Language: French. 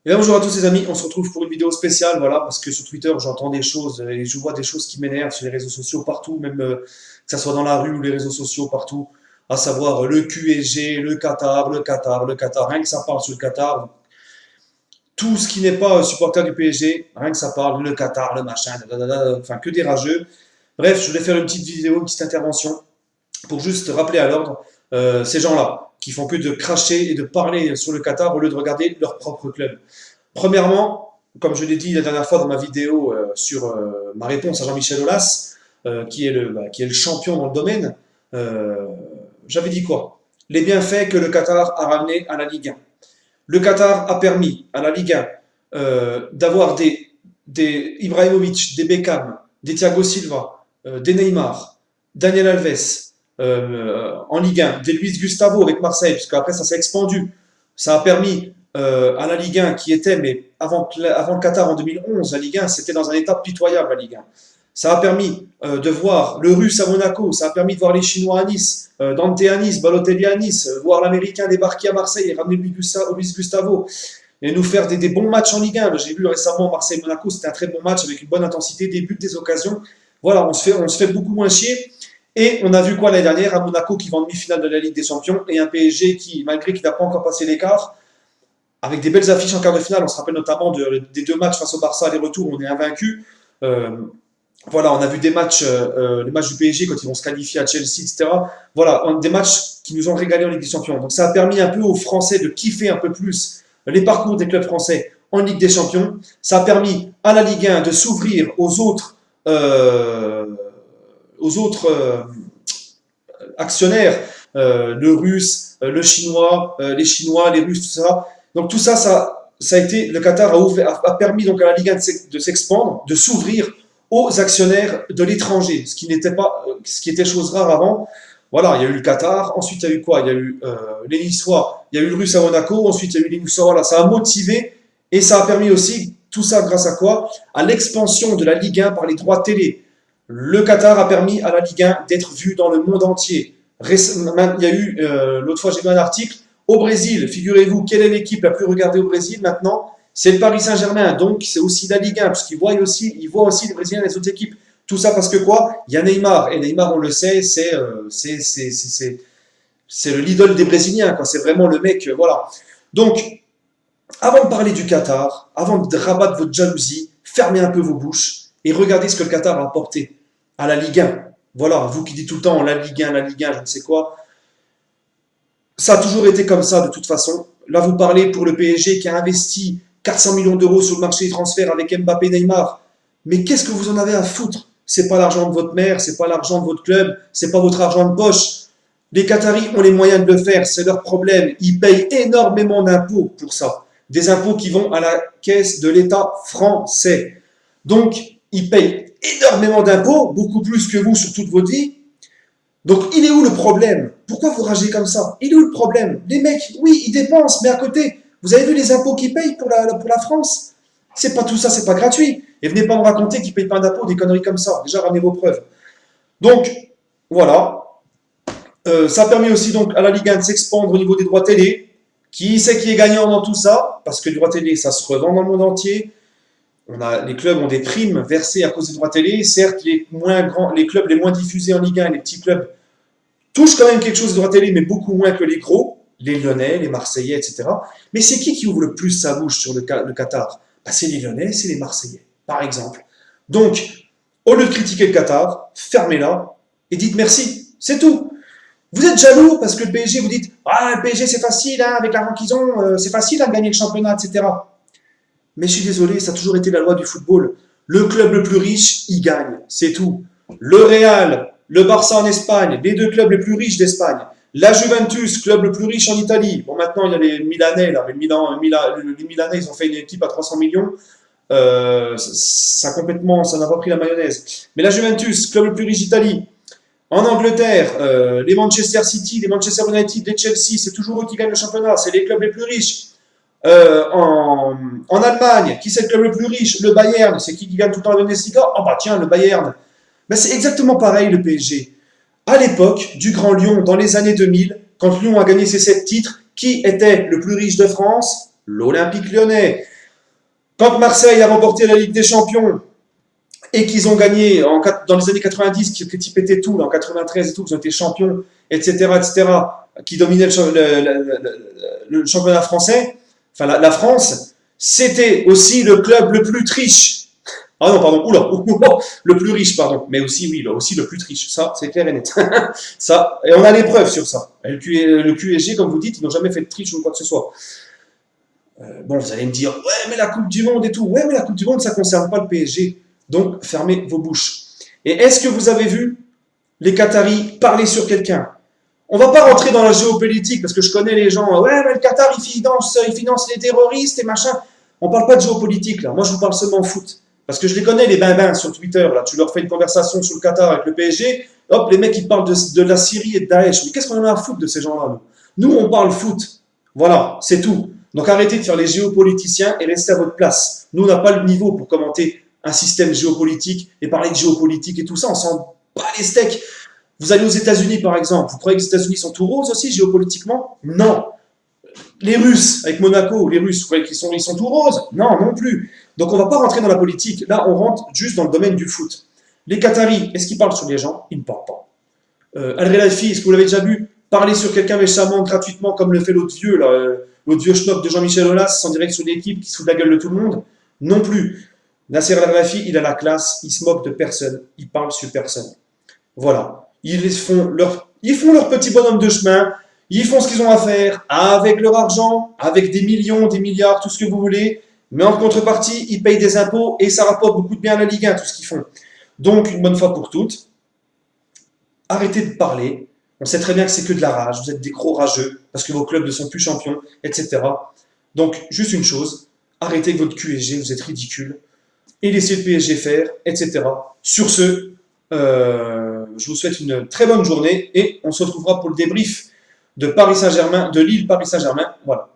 Et là, bonjour à tous les amis, on se retrouve pour une vidéo spéciale, voilà, parce que sur Twitter, j'entends des choses et je vois des choses qui m'énervent sur les réseaux sociaux partout, même que ça soit dans la rue ou les réseaux sociaux partout, à savoir le QSG, le Qatar, le Qatar, le Qatar, rien que ça parle sur le Qatar. Tout ce qui n'est pas supporter du PSG, rien que ça parle, le Qatar, le machin, enfin que des rageux. Bref, je voulais faire une petite vidéo, une petite intervention pour juste rappeler à l'ordre ces gens-là qui font que de cracher et de parler sur le Qatar au lieu de regarder leur propre club. Premièrement, comme je l'ai dit la dernière fois dans ma vidéo sur ma réponse à Jean-Michel Aulas, qui est le champion dans le domaine, euh, j'avais dit quoi? Les bienfaits que le Qatar a ramenés à la Ligue 1. Le Qatar a permis à la Ligue 1 d'avoir des Ibrahimovic, des Beckham, des Thiago Silva, des Neymar, Daniel Alves en Ligue 1, des Luis Gustavo avec Marseille, puisque après ça s'est expandu. Ça a permis à la Ligue 1 qui était, mais avant le Qatar en 2011, la Ligue 1 c'était dans un état pitoyable, la Ligue 1. Ça a permis de voir le Russe à Monaco, ça a permis de voir les Chinois à Nice, Dante à Nice, Balotelli à Nice, voir l'Américain débarquer à Marseille et ramener Luis Gustavo et nous faire des bons matchs en Ligue 1. J'ai vu récemment Marseille-Monaco, c'était un très bon match avec une bonne intensité, des buts, des occasions. Voilà, on se fait beaucoup moins chier. Et on a vu quoi l'année dernière, à Monaco qui va en demi-finale de la Ligue des Champions et un PSG qui, malgré qu'il n'a pas encore passé l'écart, avec des belles affiches en quart de finale, on se rappelle notamment des deux matchs face au Barça, les retours, on est invaincu. Voilà, on a vu des matchs, les matchs du PSG quand ils vont se qualifier à Chelsea, etc. Voilà, des matchs qui nous ont régalé en Ligue des Champions. Donc ça a permis un peu aux Français de kiffer un peu plus les parcours des clubs français en Ligue des Champions. Ça a permis à la Ligue 1 de s'ouvrir aux autres actionnaires, le russe, le chinois, les chinois, les russes, tout ça. Donc tout ça, ça a été, le Qatar a permis donc à la Ligue 1 de s'expandre, de s'ouvrir aux actionnaires de l'étranger, ce qui était chose rare avant. Voilà, il y a eu le Qatar, ensuite il y a eu quoi? Il y a eu les Niçois, il y a eu le Russe à Monaco, ensuite il y a eu les Niçois, voilà, ça a motivé et ça a permis aussi, tout ça grâce à quoi? À l'expansion de la Ligue 1 par les droits télé. Le Qatar a permis à la Ligue 1 d'être vue dans le monde entier. Il y a eu, l'autre fois j'ai vu un article, au Brésil, figurez-vous, quelle est l'équipe la plus regardée au Brésil maintenant? C'est le Paris Saint-Germain, donc c'est aussi la Ligue 1, parce qu'ils voient aussi les Brésiliens et les autres équipes. Tout ça parce que quoi? Il y a Neymar, et Neymar, on le sait, c'est l'idole des Brésiliens, quoi. C'est vraiment le mec, voilà. Donc, avant de parler du Qatar, avant de rabattre votre jalousie, fermez un peu vos bouches et regardez ce que le Qatar a apporté à la Ligue 1. Voilà, vous qui dites tout le temps la Ligue 1, je ne sais quoi. Ça a toujours été comme ça de toute façon. Là, vous parlez pour le PSG qui a investi 400 millions d'euros sur le marché des transferts avec Mbappé, Neymar. Mais qu'est-ce que vous en avez à foutre? C'est pas l'argent de votre mère, c'est pas l'argent de votre club, c'est pas votre argent de poche. Les Qataris ont les moyens de le faire, c'est leur problème. Ils payent énormément d'impôts pour ça. Des impôts qui vont à la caisse de l'État français. Donc, ils payent énormément d'impôts, beaucoup plus que vous sur toute votre vie. Donc, il est où le problème? Pourquoi vous ragez comme ça? Il est où le problème? Les mecs, oui, ils dépensent, mais à côté, vous avez vu les impôts qu'ils payent pour la France? C'est pas tout ça, c'est pas gratuit. Et venez pas me raconter qu'ils payent pas d'impôts, des conneries comme ça. Déjà, ramenez vos preuves. Donc, voilà. Ça a permis aussi donc à la Ligue 1 de s'expandre au niveau des droits télé. Qui c'est qui est gagnant dans tout ça? Parce que les droits télé, ça se revend dans le monde entier. Les clubs ont des primes versées à cause des droits télé. Certes, les clubs les moins diffusés en Ligue 1, les petits clubs, touchent quand même quelque chose de droits télé, mais beaucoup moins que les gros, les Lyonnais, les Marseillais, etc. Mais c'est qui ouvre le plus sa bouche sur le Qatar? C'est les Lyonnais, c'est les Marseillais, par exemple. Donc, au lieu de critiquer le Qatar, fermez-la et dites merci. C'est tout. Vous êtes jaloux parce que le PSG, vous dites ah, le PSG c'est facile, hein, avec l'argent qu'ils ont, c'est facile à gagner le championnat, etc. Mais je suis désolé, ça a toujours été la loi du football. Le club le plus riche, il gagne, c'est tout. Le Real, le Barça en Espagne, les deux clubs les plus riches d'Espagne. La Juventus, club le plus riche en Italie. Bon, maintenant, il y a les Milanais, là. Les Milanais, ils ont fait une équipe à 300 millions. Ça n'a pas pris la mayonnaise. Mais la Juventus, club le plus riche d'Italie. En Angleterre, les Manchester City, les Manchester United, les Chelsea, c'est toujours eux qui gagnent le championnat. C'est les clubs les plus riches. En Allemagne, qui c'est le club le plus riche? Le Bayern, c'est qui gagne tout le temps la Bundesliga? Oh bah tiens, le Bayern. Mais c'est exactement pareil le PSG. À l'époque du Grand Lyon, dans les années 2000, quand Lyon a gagné ses 7 titres, qui était le plus riche de France? L'Olympique Lyonnais. Quand Marseille a remporté la Ligue des Champions et qu'ils ont gagné dans les années 90, qui pétaient tout, là, en 93 et tout, qu'ils ont été champions, etc., qui dominaient le championnat français, enfin la France, c'était aussi le club le plus triche. Ah non, pardon, le plus riche, pardon. Mais aussi, oui, aussi le plus triche. Ça, c'est clair et net. Ça, et on a les preuves sur ça. Le QSG, comme vous dites, ils n'ont jamais fait de triche ou quoi que ce soit. Bon, vous allez me dire, ouais, mais la Coupe du Monde et tout. Ouais, mais la Coupe du Monde, ça ne concerne pas le PSG. Donc, fermez vos bouches. Et est-ce que vous avez vu les Qataris parler sur quelqu'un? On va pas rentrer dans la géopolitique, parce que je connais les gens, ouais, mais le Qatar, il finance les terroristes et machin. On parle pas de géopolitique, là. Moi, je vous parle seulement foot. Parce que je les connais, les bins sur Twitter, là. Tu leur fais une conversation sur le Qatar avec le PSG, hop, les mecs, ils parlent de la Syrie et de Daesh. Mais qu'est-ce qu'on en a à foutre de ces gens-là, nous? Nous, on parle foot. Voilà, c'est tout. Donc arrêtez de faire les géopoliticiens et restez à votre place. Nous, on n'a pas le niveau pour commenter un système géopolitique et parler de géopolitique et tout ça. On s'en bat les steaks. Vous allez aux États-Unis, par exemple. Vous croyez que les États-Unis sont tout roses aussi, géopolitiquement? Non. Les Russes, avec Monaco, les Russes, vous croyez qu'ils sont tout roses? Non, non plus. Donc on ne va pas rentrer dans la politique. Là, on rentre juste dans le domaine du foot. Les Qataris, est-ce qu'ils parlent sur les gens? Ils ne parlent pas. Al-Relafi, est-ce que vous l'avez déjà vu parler sur quelqu'un méchamment, gratuitement, comme le fait l'autre vieux, là, l'autre vieux schnock de Jean-Michel Aulas, en direct sur l'équipe, qui se fout de la gueule de tout le monde? Non plus. Nasser Al-Relafi, il a la classe, il se moque de personne, il parle sur personne. Voilà. Ils font leur petit bonhomme de chemin, ils font ce qu'ils ont à faire avec leur argent, avec des millions, des milliards, tout ce que vous voulez, mais en contrepartie, ils payent des impôts et ça rapporte beaucoup de bien à la Ligue 1, tout ce qu'ils font. Donc, une bonne fois pour toutes, arrêtez de parler. On sait très bien que c'est que de la rage, vous êtes des gros rageux, parce que vos clubs ne sont plus champions, etc. Donc, juste une chose, arrêtez avec votre QSG, vous êtes ridicules, et laissez le PSG faire, etc. Sur ce, je vous souhaite une très bonne journée et on se retrouvera pour le débrief de Paris Saint-Germain, de Lille Paris Saint-Germain. Voilà.